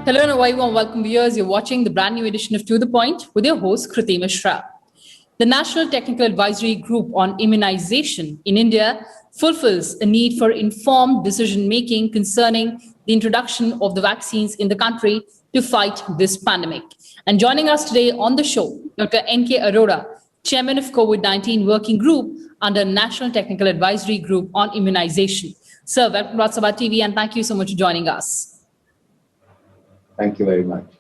Hello and a very warm welcome, viewers. You're watching the brand new edition of To The Point with your host, Kriti Mishra. The National Technical Advisory Group on Immunization in India fulfills a need for informed decision-making concerning the introduction of the vaccines in the country to fight this pandemic. And joining us today on the show, Dr. N.K. Arora, Chairman of COVID-19 Working Group under National Technical Advisory Group on Immunization. Sir, welcome to Rajya Sabha TV and thank you so much for joining us. Thank you very much.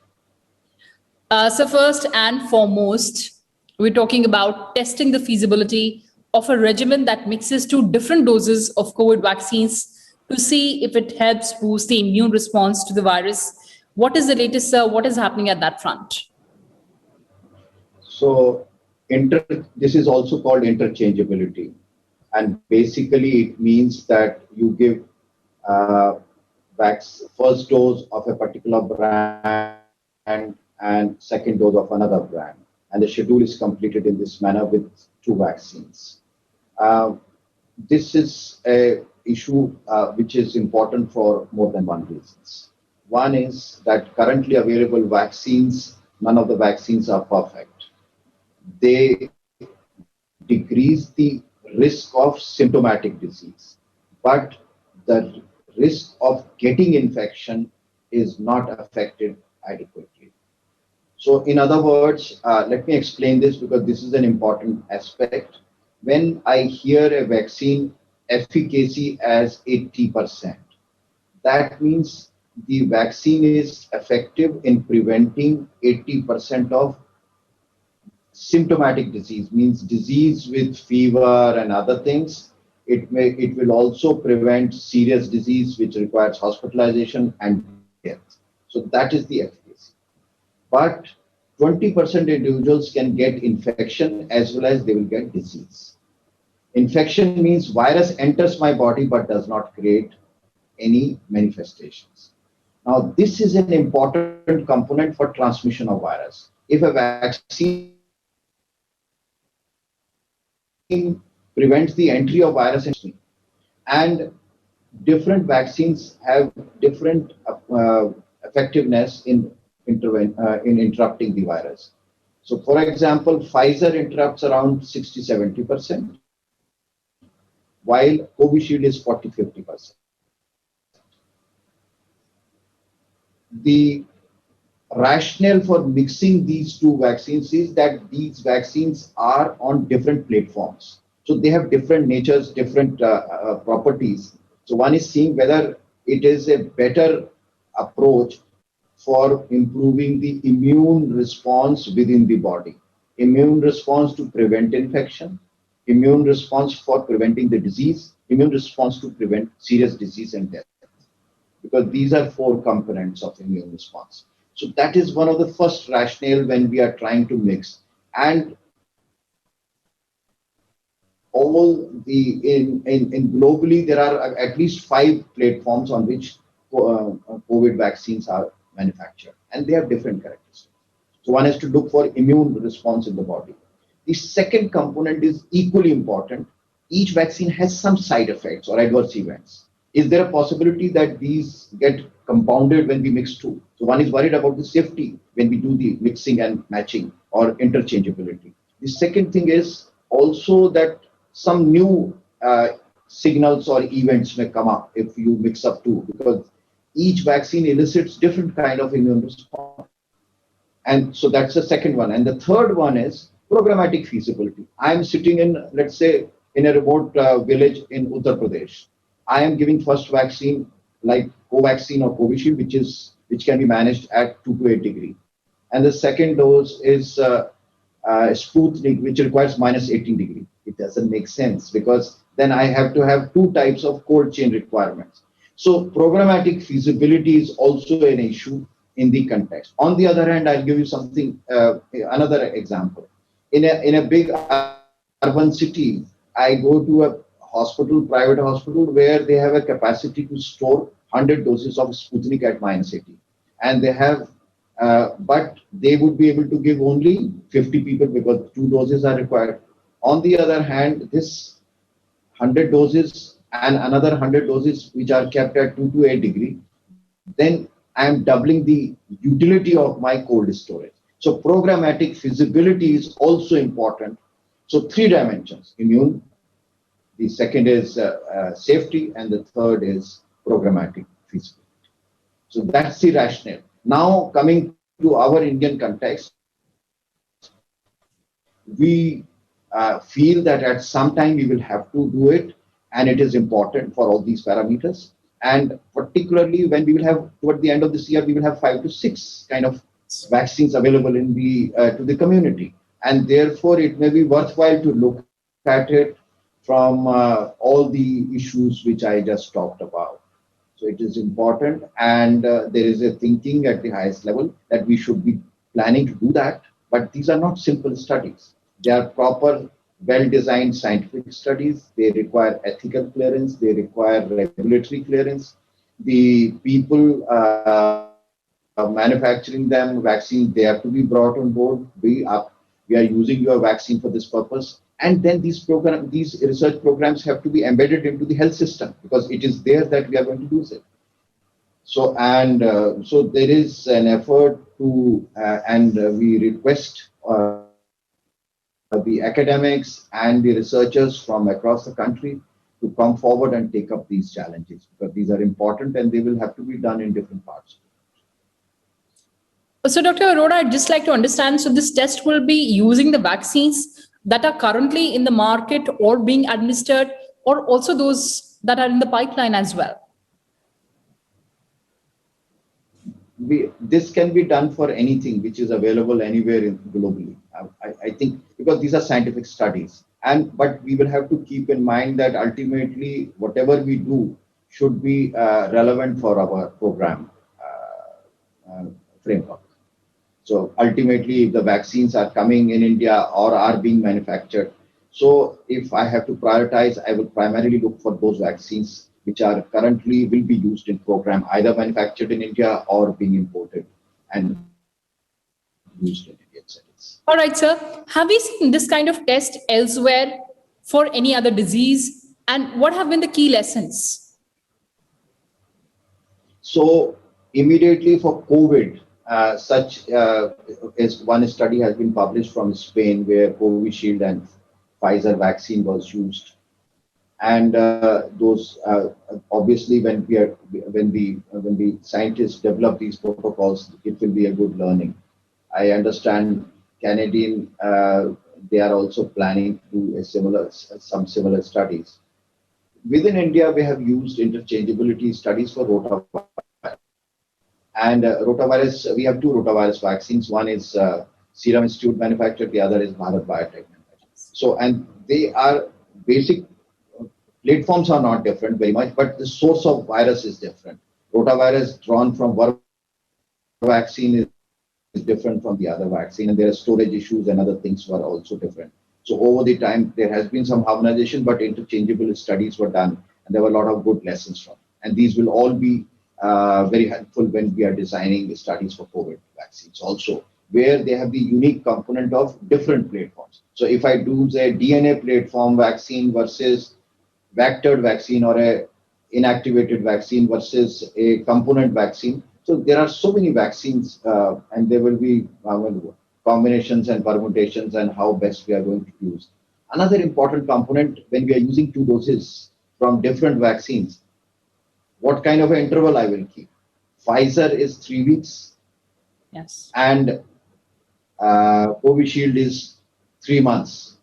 So first and foremost, we're talking about testing the feasibility of a regimen that mixes two different doses of COVID vaccines to see if it helps boost the immune response to the virus. What is the latest, sir? What is happening at that front? So this is also called interchangeability. And basically it means that you give first dose of a particular brand and second dose of another brand. And the schedule is completed in this manner with two vaccines. This is a issue which is important for more than one reasons. One is that currently available vaccines, none of the vaccines are perfect. They decrease the risk of symptomatic disease, but the risk of getting infection is not affected adequately. So in other words, let me explain this because this is an important aspect. When I hear a vaccine efficacy as 80%, that means the vaccine is effective in preventing 80% of symptomatic disease, means disease with fever and other things. It will also prevent serious disease which requires hospitalization and death. So that is the efficacy. But 20% individuals can get infection as well as they will get disease. Infection means virus enters my body but does not create any manifestations. Now this is an important component for transmission of virus. If a vaccine prevents the entry of virus in me, and different vaccines have different effectiveness in interrupting the virus. So for example, Pfizer interrupts around 60-70%, while Covishield is 40-50%. The rationale for mixing these two vaccines is that these vaccines are on different platforms. So they have different natures, different properties. So one is seeing whether it is a better approach for improving the immune response within the body. Immune response to prevent infection, immune response for preventing the disease, immune response to prevent serious disease and death. Because these are four components of immune response. So that is one of the first rationale when we are trying to mix. And all in globally, there are at least 5 platforms on which COVID vaccines are manufactured, and they have different characteristics. So one has to look for immune response in the body. The second component is equally important. Each vaccine has some side effects or adverse events. Is there a possibility that these get compounded when we mix two? So one is worried about the safety when we do the mixing and matching or interchangeability. The second thing is also that some new signals or events may come up if you mix up two, because each vaccine elicits different kind of immune response. And so that's the second one. And the third one is programmatic feasibility. I am sitting in, let's say, in a remote village in Uttar Pradesh. I am giving first vaccine like Covaxin or Covishield, which can be managed at 2 to 8 degrees. And the second dose is Sputnik, which requires minus 18 degrees. It doesn't make sense because then I have to have 2 types of cold chain requirements. So programmatic feasibility is also an issue in the context. On the other hand, I'll give you something, another example. In a big urban city, I go to a hospital, private hospital, where they have a capacity to store 100 doses of Sputnik at minus 80. And they have, but they would be able to give only 50 people because 2 doses are required. On the other hand, this 100 doses and another 100 doses which are kept at 2 to 8 degrees, then I am doubling the utility of my cold storage. So programmatic feasibility is also important. So three dimensions: immune, the second is safety, and the third is programmatic feasibility. So that's the rationale. Now coming to our Indian context, we feel that at some time we will have to do it, and it is important for all these parameters. And particularly when we will have, toward the end of this year, we will have 5 to 6 kind of vaccines available in the to the community, and therefore it may be worthwhile to look at it from all the issues which I just talked about. So it is important, and there is a thinking at the highest level that we should be planning to do that. But these are not simple studies. They are proper, well-designed scientific studies. They require ethical clearance. They require regulatory clearance. The people manufacturing them vaccines, they have to be brought on board. We are using your vaccine for this purpose. And then these research programs have to be embedded into the health system, because it is there that we are going to use it. So so there is an effort to, and we request the academics and the researchers from across the country to come forward and take up these challenges, because these are important and they will have to be done in different parts. So, Dr. Arora, I'd just like to understand, so this test will be using the vaccines that are currently in the market or being administered, or also those that are in the pipeline as well? This can be done for anything which is available anywhere globally. I think because these are scientific studies, but we will have to keep in mind that ultimately whatever we do should be relevant for our program framework. So ultimately, if the vaccines are coming in India or are being manufactured, so if I have to prioritize, I will primarily look for those vaccines which are currently will be used in program, either manufactured in India or being imported and used in Indian settings. All right, sir. Have we seen this kind of test elsewhere for any other disease? And what have been the key lessons? So immediately for COVID, such as one study has been published from Spain, where Covishield and Pfizer vaccine was used, and those obviously when the scientists develop these protocols, it will be a good learning. I understand Canadian they are also planning to do some similar studies. Within India, we have used interchangeability studies for rotavirus. And rotavirus, we have two rotavirus vaccines. One is Serum Institute manufactured, the other is Bharat Biotech manufactured. So, and they are basic platforms are not different very much, but the source of virus is different. Rotavirus drawn from one vaccine is different from the other vaccine, and there are storage issues and other things were also different. So over the time, there has been some harmonization, but interchangeable studies were done, and there were a lot of good lessons from it. And these will all be very helpful when we are designing the studies for COVID vaccines also, where they have the unique component of different platforms. So if I do a DNA platform vaccine versus vectored vaccine, or a inactivated vaccine versus a component vaccine, so there are so many vaccines, and there will be combinations and permutations and how best we are going to use. Another important component when we are using two doses from different vaccines, what kind of interval I will keep. Pfizer is 3 weeks. Yes. And Covishield is 3 months.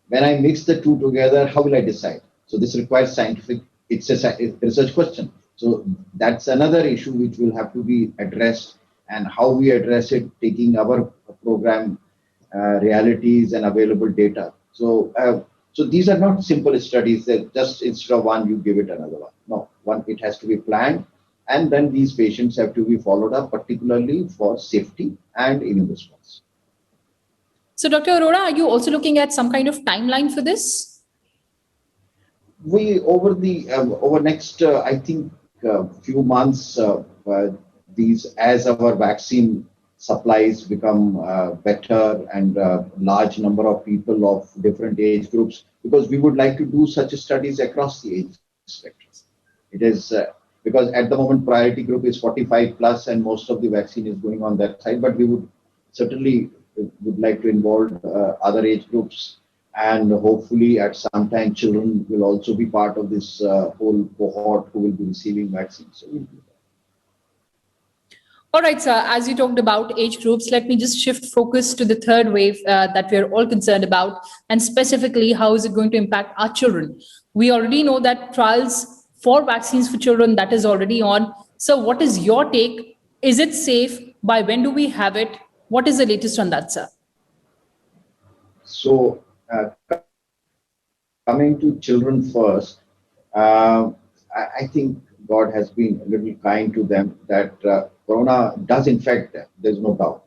When I mix the two together, how will I decide? So this requires scientific, it's a research question. So that's another issue which will have to be addressed, and how we address it, taking our program realities and available data. So these are not simple studies that just instead of one, you give it another one. No, it has to be planned, and then these patients have to be followed up, particularly for safety and immune response. So, Dr. Arora, are you also looking at some kind of timeline for this? We over next I think few months, these as our vaccine supplies become better, and large number of people of different age groups, because we would like to do such studies across the age spectrum. It is because at the moment priority group is 45 plus and most of the vaccine is going on that side, but we would certainly would like to involve other age groups, and hopefully at some time children will also be part of this whole cohort who will be receiving vaccines. So we'll do that. All right, sir. As you talked about age groups, let me just shift focus to the third wave that we are all concerned about, and specifically, how is it going to impact our children? We already know that trials for vaccines for children that is already on. So, what is your take? Is it safe? By when do we have it? What is the latest on that, sir? So coming to children first, I think God has been a little kind to them that Corona does infect them. There's no doubt,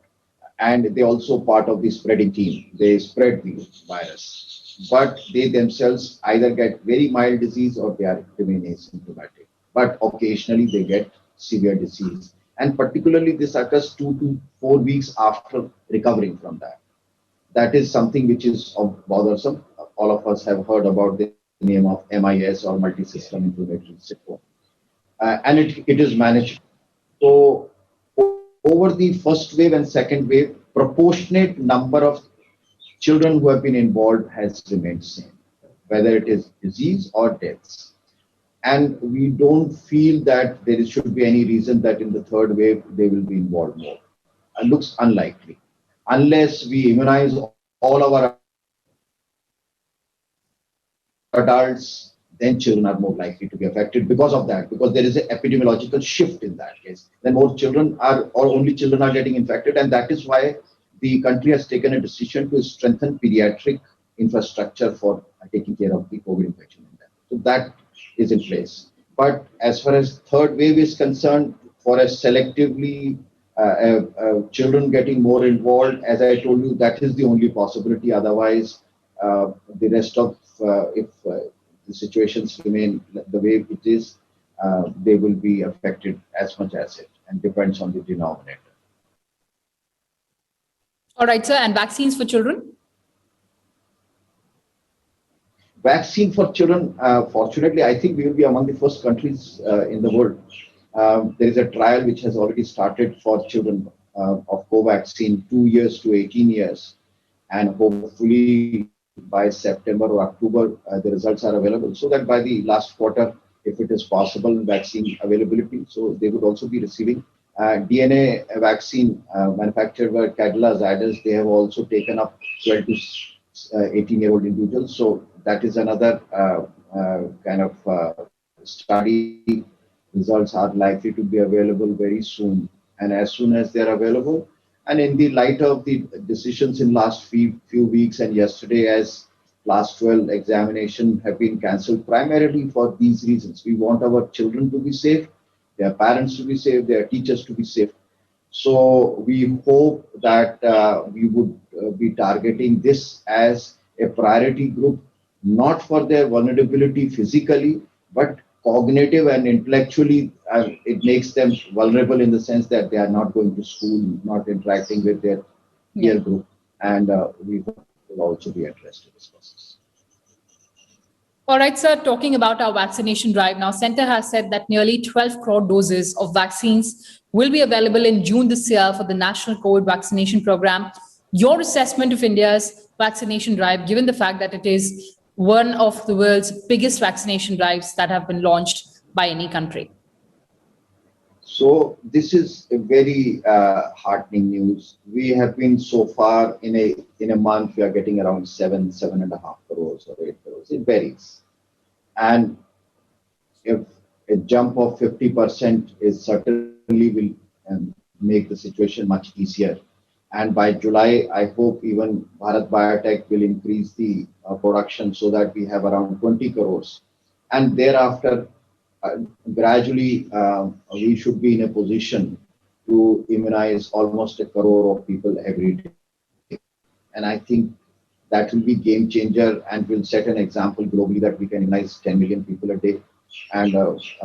and they also part of the spreading team. They spread the virus, but they themselves either get very mild disease or they are remain asymptomatic. But occasionally they get severe disease, and particularly this occurs 2 to 4 weeks after recovering from that. That is something which is bothersome. All of us have heard about the name of MIS or multi-system inflammatory syndrome, and it is managed. So over the first wave and second wave, proportionate number of children who have been involved has remained same, whether it is disease or deaths. And we don't feel that there should be any reason that in the third wave they will be involved more. It looks unlikely unless we immunize all our adults, then children are more likely to be affected because of that, because there is an epidemiological shift in that case. Then more children are, or only children are getting infected, and that is why the country has taken a decision to strengthen pediatric infrastructure for taking care of the COVID infection in them. So that is in place. But as far as third wave is concerned, for as selectively children getting more involved, as I told you, that is the only possibility. Otherwise, the rest of if the situations remain the way it is, they will be affected as much as it, and depends on the denominator. All right, sir. And vaccines for children? Vaccine for children, fortunately, I think we will be among the first countries in the world. There is a trial which has already started for children of Covaxin 2 years to 18 years. And hopefully by September or October, the results are available, so that by the last quarter, if it is possible, vaccine availability. So they would also be receiving DNA vaccine manufactured by Cadila Zydus. They have also taken up 12 to 18-year-old individuals. So that is another kind of study. Results are likely to be available very soon. And as soon as they're available, and in the light of the decisions in last few weeks and yesterday, as class 12 examination have been cancelled primarily for these reasons. We want our children to be safe, their parents to be safe, their teachers to be safe. So we hope that we would be targeting this as a priority group, not for their vulnerability physically, but cognitive and intellectually. It makes them vulnerable in the sense that they are not going to school, not interacting with their peer group, and we hope will also be addressed in this process. All right, sir. Talking about our vaccination drive now, Centre has said that nearly 12 crore doses of vaccines will be available in June this year for the National COVID Vaccination Program. Your assessment of India's vaccination drive, given the fact that it is one of the world's biggest vaccination drives that have been launched by any country? So this is a very heartening news. We have been so far in a month, we are getting around 7.5 crores or 8 crores. It varies. And if a jump of 50% is certainly will make the situation much easier. And by July, I hope even Bharat Biotech will increase the production so that we have around 20 crores. And thereafter, gradually, we should be in a position to immunize almost 1 crore of people every day. And I think that will be game changer and will set an example globally that we can immunize 10 million people a day. And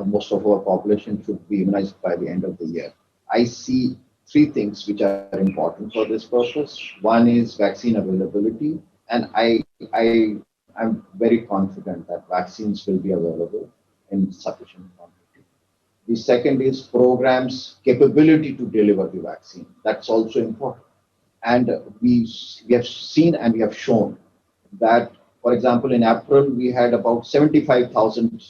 most of our population should be immunized by the end of the year. I see 3 things which are important for this purpose. One is vaccine availability, and I'm very confident that vaccines will be available in sufficient quantity. The second is programs capability to deliver the vaccine. That's also important. And we have seen and we have shown that, for example, in April, we had about 75,000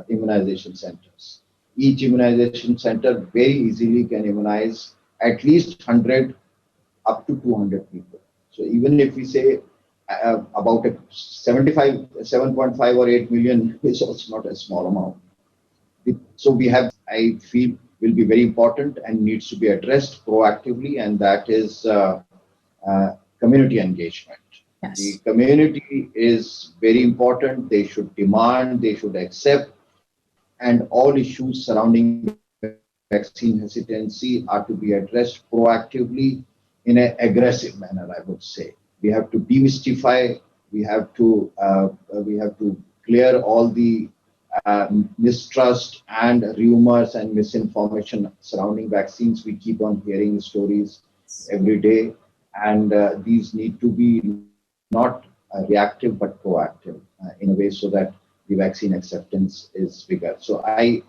immunization centers. Each immunization center very easily can immunize at least 100 up to 200 people. So even if we say about a 75, 7.5 or 8 million is also not a small amount. So we have, I feel, will be very important and needs to be addressed proactively, and that is community engagement. Yes. The community is very important. They should demand, they should accept, and all issues surrounding vaccine hesitancy are to be addressed proactively in an aggressive manner, I would say. We have to demystify, we have to clear all the mistrust and rumors and misinformation surrounding vaccines. We keep on hearing stories every day, and these need to be not reactive but proactive in a way so that the vaccine acceptance is bigger. So I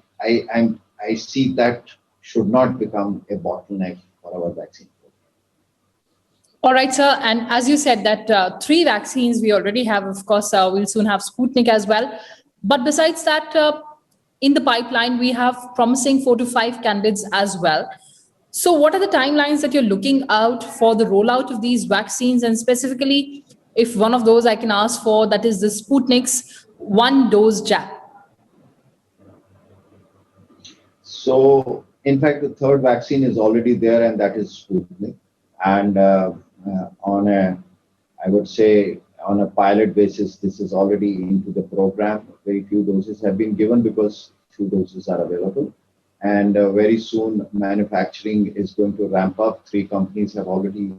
see that should not become a bottleneck for our vaccine. All right, sir. And as you said that 3 vaccines we already have, of course, we'll soon have Sputnik as well. But besides that, in the pipeline, we have promising 4 to 5 candidates as well. So what are the timelines that you're looking out for the rollout of these vaccines? And specifically, if one of those I can ask for, that is the Sputnik's 1-dose jab. So, in fact, the third vaccine is already there, and that is Sputnik. And I would say, on a pilot basis, this is already into the program. Very few doses have been given because few doses are available. And very soon, manufacturing is going to ramp up. 3 companies have already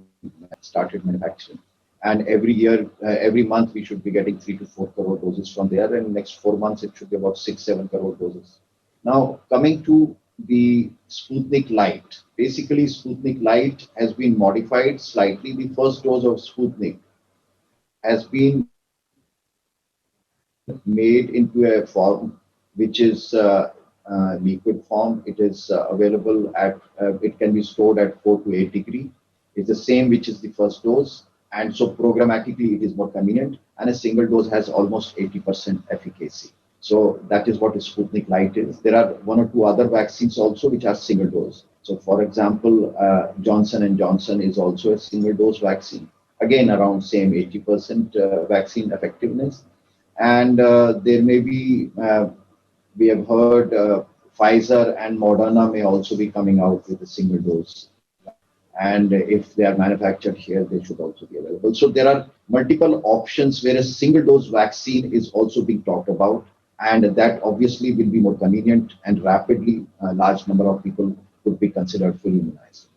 started manufacturing. And every year, every month, we should be getting 3 to 4 crore doses from there. And next 4 months, it should be about 6-7 crore doses. Now, coming to the Sputnik Light. Basically, Sputnik Light has been modified slightly. The first dose of Sputnik has been made into a form which is liquid form. It is available at, it can be stored at 4 to 8 degrees. It's the same which is the first dose. And so programmatically, it is more convenient. And a single dose has almost 80% efficacy. So that is what a Sputnik Light is. There are 1 or 2 other vaccines also which are single dose. So for example, Johnson & Johnson is also a single dose vaccine. Again, around same 80% vaccine effectiveness. And there may be, we have heard Pfizer and Moderna may also be coming out with a single dose. And if they are manufactured here, they should also be available. So there are multiple options where a single dose vaccine is also being talked about. And that obviously will be more convenient and rapidly a large number of people would be considered fully immunized.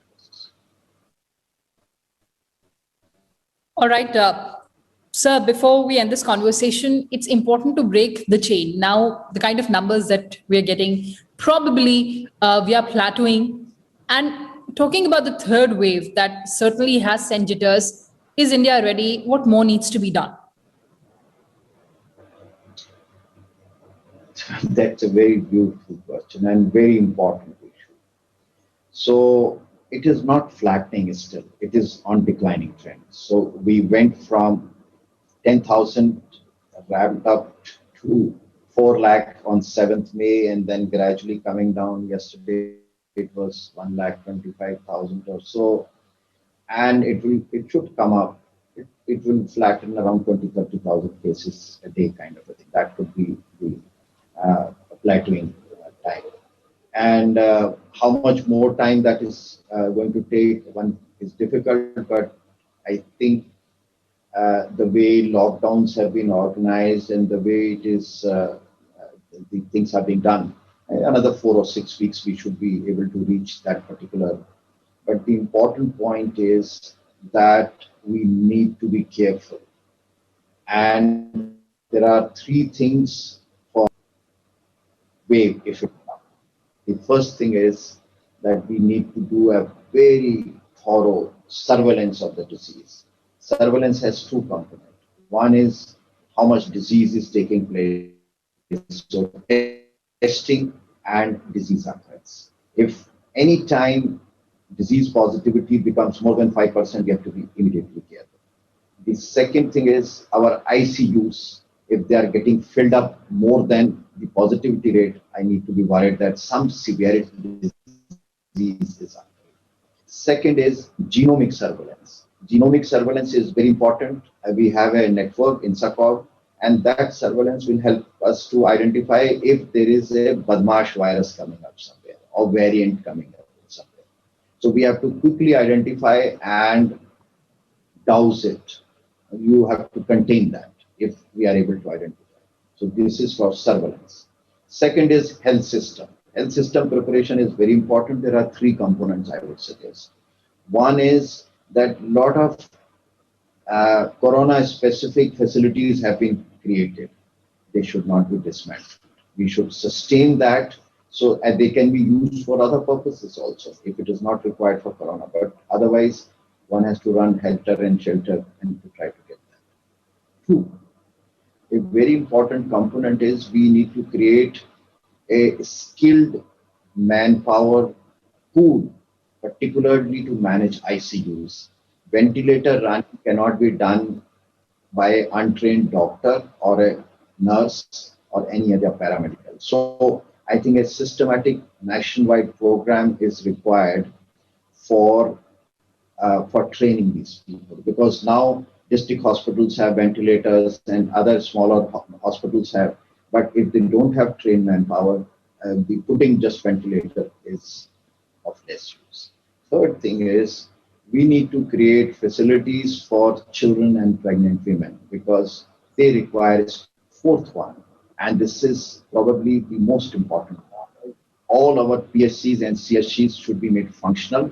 All right, sir, before we end this conversation, it's important to break the chain. Now, the kind of numbers that we're getting, probably we are plateauing. And talking about the third wave that certainly has sent jitters, is India ready? What more needs to be done? That's a very beautiful question and very important issue. So it is not flattening still. It is on declining trend. So we went from 10,000 ramped up to 4 lakh on 7th May and then gradually coming down. Yesterday it was 1,25,000 or so, and it should come up. It will flatten around 20-30,000 cases a day, kind of a thing. That could be the plateauing time. And how much more time that is going to take, one is difficult, but I think the way lockdowns have been organized and the way it is, the things are being done, another 4 or 6 weeks we should be able to reach that particular. But the important point is that we need to be careful. And there are 3 things for wave if it comes. The first thing is that we need to do a very thorough surveillance of the disease. Surveillance has 2 components. One is how much disease is taking place. So testing and disease occurs. If any time disease positivity becomes more than 5%, we have to be immediately careful. The second thing is our ICUs. If they are getting filled up more than the positivity rate, I need to be worried that some severity disease is occurring. Second is genomic surveillance. Genomic surveillance is very important. We have a network in INSACOG, and that surveillance will help us to identify if there is a Badmash virus coming up somewhere or variant coming up somewhere. So we have to quickly identify and douse it. You have to contain that if we are able to identify. So this is for surveillance. Second is health system. Health system preparation is very important. There are three components I would suggest. One is that a lot of corona-specific facilities have been created. They should not be dismantled. We should sustain that so they can be used for other purposes also, if it is not required for corona. But otherwise, one has to run helter and shelter and to try to get that. Two, a very important component is we need to create a skilled manpower pool, particularly to manage ICUs. Ventilator run cannot be done by an untrained doctor or a nurse or any other paramedical. So I think a systematic nationwide program is required for training these people, because now district hospitals have ventilators and other smaller hospitals have, but if they don't have trained manpower, the putting just ventilator is of less use. Third thing is we need to create facilities for children and pregnant women, because they require a fourth one, and this is probably the most important one. All our PSCs and CSCs should be made functional.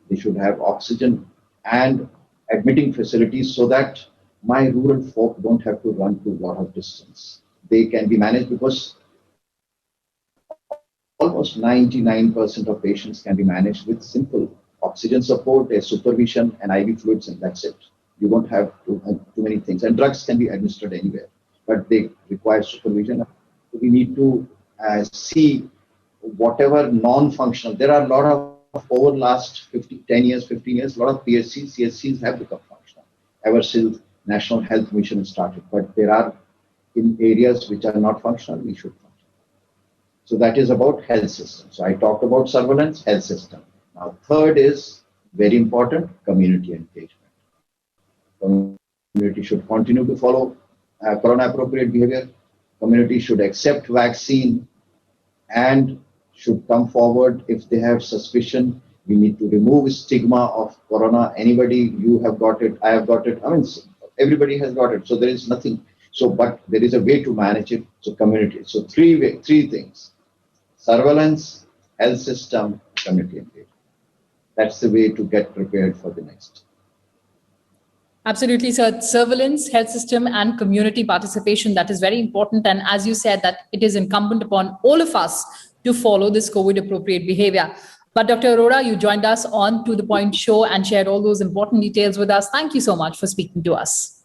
They should have oxygen and admitting facilities so that my rural folk don't have to run to a lot of distance. They can be managed, because almost 99% of patients can be managed with simple oxygen support, a supervision, and IV fluids, and that's it. You don't have too many things. And drugs can be administered anywhere, but they require supervision. We need to see whatever non-functional. There are a lot of, over last 10 years, 15 years, a lot of PSCs, CSCs have become functional ever since National Health Mission started. But there are in areas which are not functional, we should function. So that is about health system. So I talked about surveillance, health system. Now, third is very important, community engagement. Community should continue to follow corona-appropriate behavior. Community should accept vaccine and should come forward if they have suspicion. We need to remove stigma of corona. Anybody, you have got it, I have got it. I mean, everybody has got it. So there is nothing. So, but there is a way to manage it. So community. So three things: surveillance, health system, community engagement. That's the way to get prepared for the next. Absolutely, sir. Surveillance, health system, and community participation, that is very important. And as you said, that it is incumbent upon all of us to follow this COVID-appropriate behavior. But Dr. Arora, you joined us on To The Point show and shared all those important details with us. Thank you so much for speaking to us.